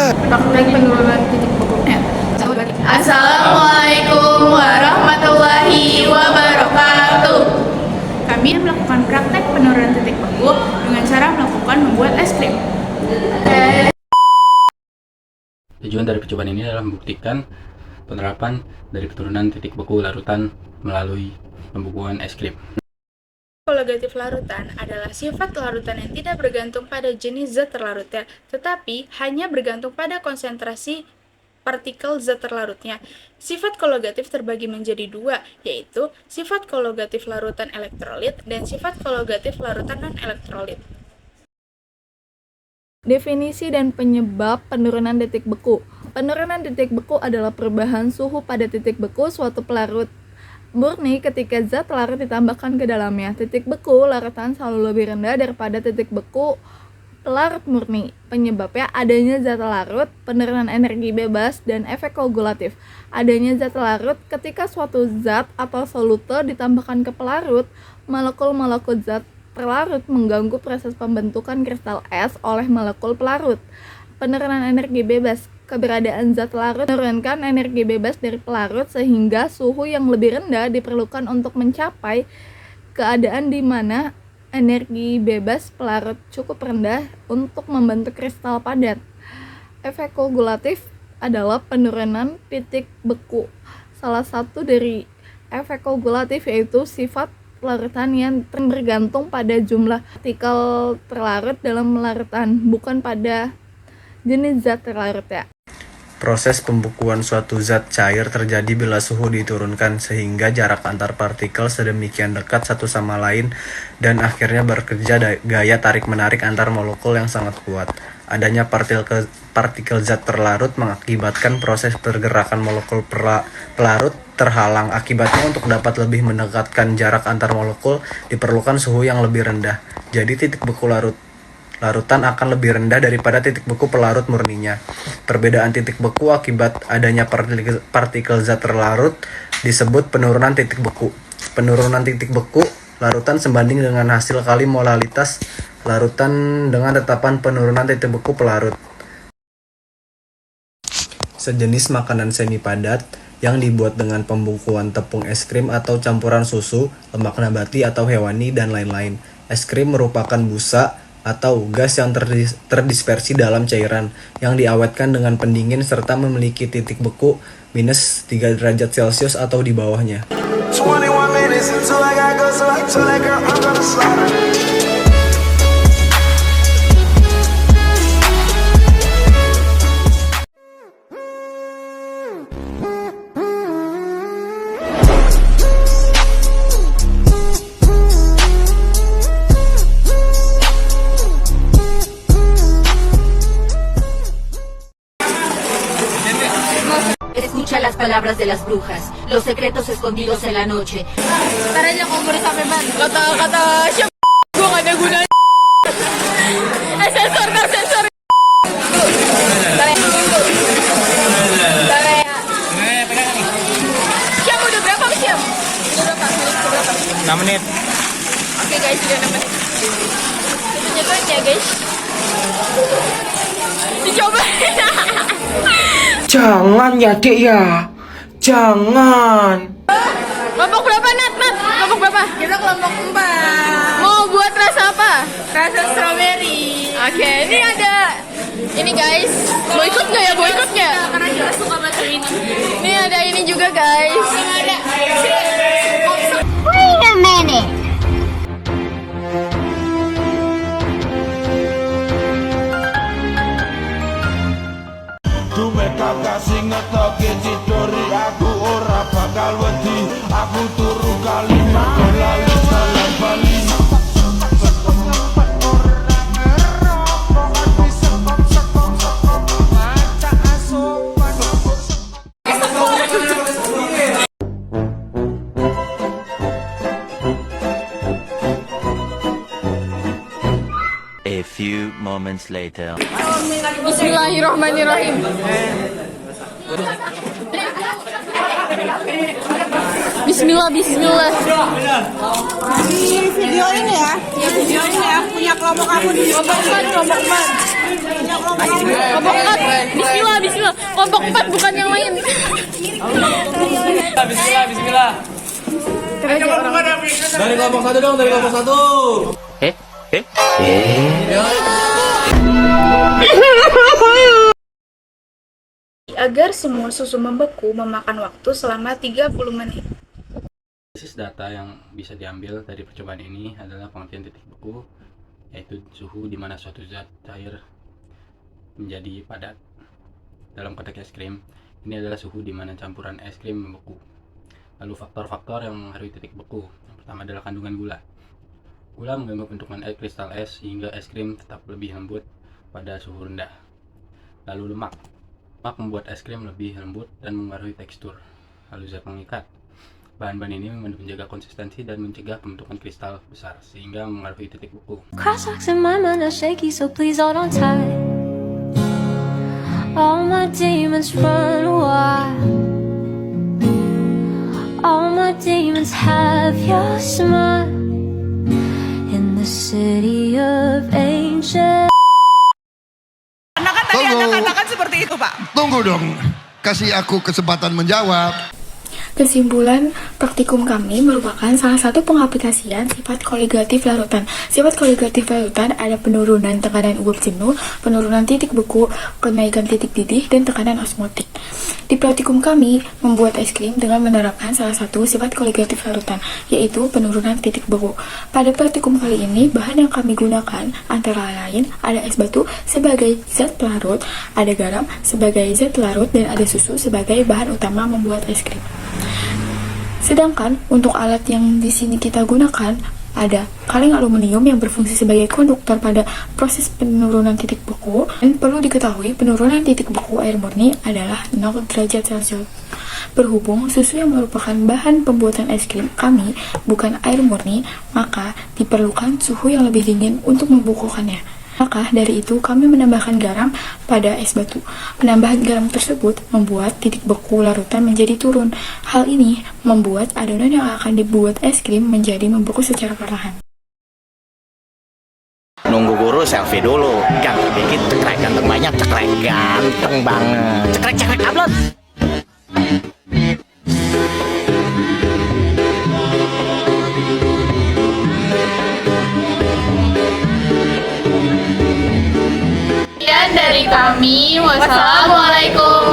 Praktek penurunan titik beku. Assalamualaikum warahmatullahi wabarakatuh. Kami melakukan praktek penurunan titik beku dengan cara membuat es krim. Tujuan dari percobaan ini adalah membuktikan penerapan dari penurunan titik beku larutan melalui pembukuan es krim. Kologatif larutan adalah sifat larutan yang tidak bergantung pada jenis zat terlarutnya, tetapi hanya bergantung pada konsentrasi partikel zat terlarutnya. Sifat kologatif terbagi menjadi dua, yaitu sifat kologatif larutan elektrolit dan sifat kologatif larutan non-elektrolit. Definisi dan penyebab penurunan titik beku. Penurunan titik beku adalah perubahan suhu pada titik beku suatu pelarut murni ketika zat larut ditambahkan ke dalamnya. Titik beku larutan selalu lebih rendah daripada titik beku pelarut murni. Penyebabnya adanya zat larut, penurunan energi bebas, dan efek koagulatif. Adanya zat larut ketika suatu zat atau solute ditambahkan ke pelarut, molekul-molekul zat pelarut mengganggu proses pembentukan kristal es oleh molekul pelarut. Penurunan energi bebas. Keberadaan zat larut menurunkan energi bebas dari pelarut sehingga suhu yang lebih rendah diperlukan untuk mencapai keadaan di mana energi bebas pelarut cukup rendah untuk membentuk kristal padat. Efek koagulatif adalah penurunan titik beku. Salah satu dari efek koagulatif yaitu sifat larutan yang bergantung pada jumlah partikel terlarut dalam larutan, bukan pada jenis zat terlarut ya. Proses pembukuan suatu zat cair terjadi bila suhu diturunkan sehingga jarak antar partikel sedemikian dekat satu sama lain dan akhirnya bekerja gaya tarik-menarik antar molekul yang sangat kuat. Adanya partikel zat terlarut mengakibatkan proses pergerakan molekul pelarut terhalang. Akibatnya untuk dapat lebih mendekatkan jarak antar molekul diperlukan suhu yang lebih rendah. Jadi titik beku larutan akan lebih rendah daripada titik beku pelarut murninya. Perbedaan titik beku akibat adanya partikel zat terlarut disebut penurunan titik beku. Penurunan titik beku larutan sebanding dengan hasil kali molalitas larutan dengan tetapan penurunan titik beku pelarut. Sejenis makanan semi padat yang dibuat dengan pembukuan tepung es krim atau campuran susu, lemak nabati atau hewani, dan lain-lain. Es krim merupakan busa atau gas yang terdispersi dalam cairan yang diawetkan dengan pendingin serta memiliki titik beku minus 3 derajat Celcius atau di bawahnya. 21 minutes until I gotta go, so I told that girl I'm gonna slide her. Escucha las palabras de las brujas, los secretos escondidos en la noche. Tara niya kung muna sa amin man. Kata siya gue gak ada gunanya. Sensor ka, sensor. Tara ya. Siya udah berapa siya? Udah berapa? 6 menit. Oke guys, udah 6 menit. Kita nyobain ya guys. Dicobain. Jangan ya dek ya, jangan. Kelompok berapa Nat? Kelompok berapa? Kita kelompok 4. Mau buat rasa apa? Rasa strawberry. Oke, ini ada ini guys. Mau ikut nggak ya? Mau ikut nggak? Karena kita suka baca ini. Ini ada ini juga guys. Ada. Wait a minute. Dumekat kasih ngetoke cidori, aku ora bakal wedi. Aku turu kalimat lali salam bali. A few moments later. Bismillahirrahmanirrahim. Bismillah. Video ini ya, punya kelompok kamu di kelompok 4. Kelompok 4. Bismillah. Kelompok 4 bukan yang lain. Bismillah. Dari kelompok 1 dong, dari kelompok 1. Agar semua susu membeku memakan waktu selama 30 menit. Basis data yang bisa diambil dari percobaan ini adalah pengertian titik beku, yaitu suhu di mana suatu zat cair menjadi padat. Dalam konteks es krim, ini adalah suhu di mana campuran es krim membeku. Lalu faktor-faktor yang mempengaruhi titik beku. Yang pertama adalah kandungan gula. Gula mengganggu bentukan kristal es sehingga es krim tetap lebih lembut pada suhu rendah. Lalu lemak. Lemak membuat es krim lebih lembut dan mempengaruhi tekstur. Lalu zat pengikat. Bahan-bahan ini menjaga konsistensi dan mencegah pembentukan kristal besar sehingga mempengaruhi titik beku. Crosswalks in my mind are shaky, so please hold on tight. All my demons run wild. All my demons have your smile. In the city of angels. Tadi Anda katakan seperti itu, Pak. Tunggu dong, kasih aku kesempatan menjawab. Kesimpulan praktikum kami merupakan salah satu pengaplikasian sifat koligatif larutan. Sifat koligatif larutan ada penurunan tekanan uap jenuh, penurunan titik beku, kenaikan titik didih, dan tekanan osmotik. Di praktikum kami membuat es krim dengan menerapkan salah satu sifat koligatif larutan, yaitu penurunan titik beku. Pada praktikum kali ini, bahan yang kami gunakan antara lain ada es batu sebagai zat pelarut, ada garam sebagai zat pelarut, dan ada susu sebagai bahan utama membuat es krim. Sedangkan untuk alat yang di sini kita gunakan ada kaleng aluminium yang berfungsi sebagai konduktor pada proses penurunan titik beku, dan perlu diketahui penurunan titik beku air murni adalah 0 derajat Celcius. Berhubung susu yang merupakan bahan pembuatan es krim kami bukan air murni, maka diperlukan suhu yang lebih dingin untuk membukukannya. Maka dari itu kami menambahkan garam pada es batu. Penambahan garam tersebut membuat titik beku larutan menjadi turun. Hal ini membuat adonan yang akan dibuat es krim menjadi membeku secara perlahan. Nunggu guru selfie dulu. Ganteng dikit cekrek, ganteng banyak cekrek, ganteng banget. Cekrek upload. Dari kami, wassalamualaikum.